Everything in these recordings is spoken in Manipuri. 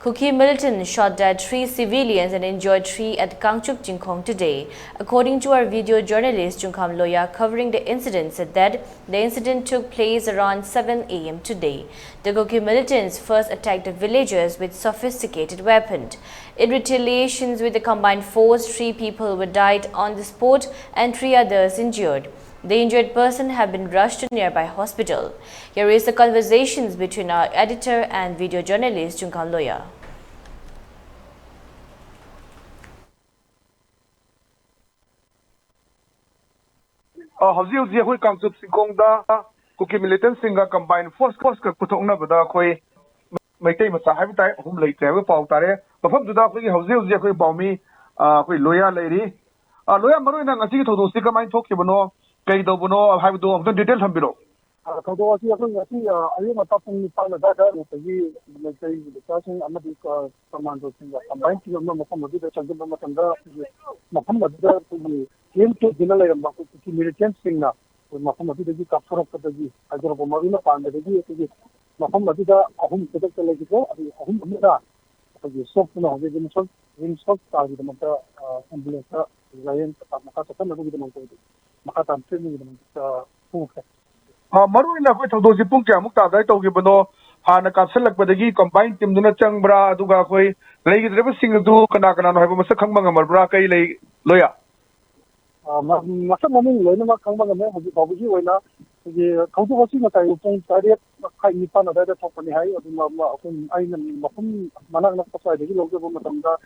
Kuki militant shot dead 3 civilians and injured 3 at Kangchuk Jingkhong today. According to our video journalist Jungkham Loya covering the incident said that the incident took place around 7 a.m. today. The Kuki militants first attacked the villagers with sophisticated weapons. In retaliations with the combined force, 3 people were died on the spot and 3 others injured. The injured person have been rushed to nearby hospital. Here is the conversations between our editor and video journalist Jungkham Loya. Howzi hoi Kangchuk Jingkhong da Kuki militant singa combined force ka puthokna bada khoi maitai macha hai bitai hum leite ba pau tare mafam duda khoi howzi khoi baumi khoi loya leiri loya maroi na ngasi thodo si kamai thokibano kai do bono hai do amton detail thambiro thodo asi akhoi ngasi ayu mata pung pa la da gi maitai discussion amadi commando singa combined team ma mafam du da changam ma tanda mafam da game to dinner like Kuki militant singa mafam adu da gi kapsora ka da gi ajra bo mari na panda da gi mafam adu da ahum ka da lagi ko ahum da gi sok na ge gi sok ta gi da mata ambulance lion ka maka ta na gi da maka ta training gi da maka maroi na khoi thodo si pung kya muk ta dai togi bano hana kapsalak badagi combined team duna changbra aduga khoi legi dreba sing du kana no haiba masak khangba ngamarbra kai lei loya masak maming loina ma khangba ngame hoji babuji oina ji khawtu hosi na tai pung tare khai ni pa na da thokani hai adu ma akun aina mafum manak na pasai de logge bo matamda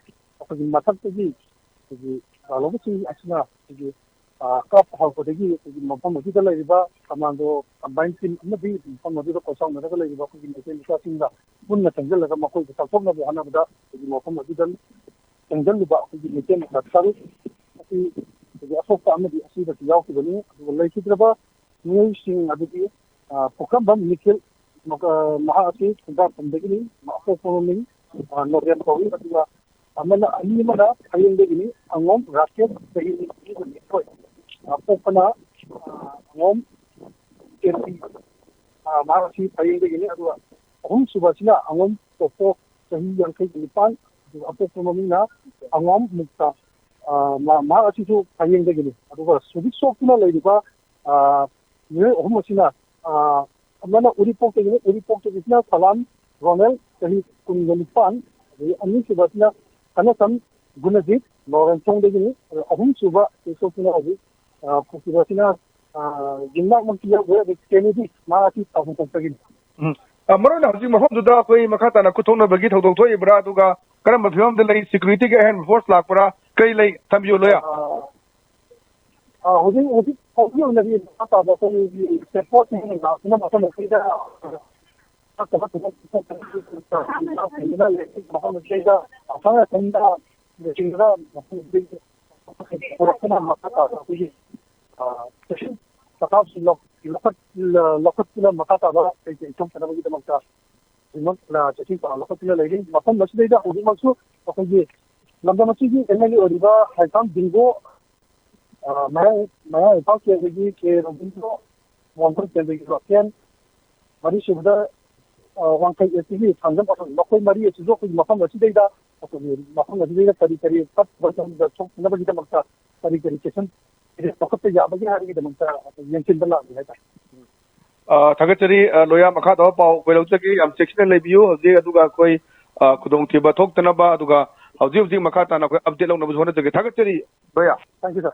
akun masak ji lobuchi asna ji kap hau ko degi mafam adu da leiba commando combined team amadi mafam adu da kosang na da leiba ko gi metel ka singa bunna tangal la ma ko ta thokna bo hana da ji mafam adu da tangal ba ko gi metel ka saru asi asok amadi asi da yaw ki bani wallahi kitraba new sing adigi pokam bam nikil maha asi kunda pandegini ma asok following no rem ko wi adwa amana ani mana ayeng degini angom rakyat sahi ni ko apopana angom kerti maha asi ayeng degini adwa hum subasina angom topo sahi yang kai lipan apok following na angom mukta ma asi su ayeng degini adwa sudik sokuna leiba ne homosina amana uripok tegina salam ronel sahi kunganipan ani subasina kanasam gunajit loren chong degini ahum suba sokuna abi pusibasina jinnak mantiya go kennedy ma asi tahun tagini maroi na howji mafam duda khoi makata na kuthona bagi thodong thoi bra aduga karam bhiam de lei security ke hand force lakpara kai lei thambiyo loya hoji na bi ata da ko support ni na na ma na kida ata ba na ma kida afanga tanda de singra porokna ma kata ko ji session sakap lok lokot makata ba kai tom kana bi da makta mak na chati pa lokot lei mafam masde da hoji maksu ko ji lambda masji MLA oriba haikam bingo maya ipal ke bagi ke robinto wangkar ke bagi rokian mari subda wangkai STV sanjam atau lokoi mari itu jo mafam masji da atau mafam masji da tari pat bertam da chok na bagi da makta tari kesan lokot pe ya bagi hari da makta yang cindala ni hai thagachari loya makha do pau koi lawchaki am section lebiu hoji aduga koi khudong thiba thok tana ba aduga howji makha ta na koi update law na bu hona jage thagachari loya thank you sir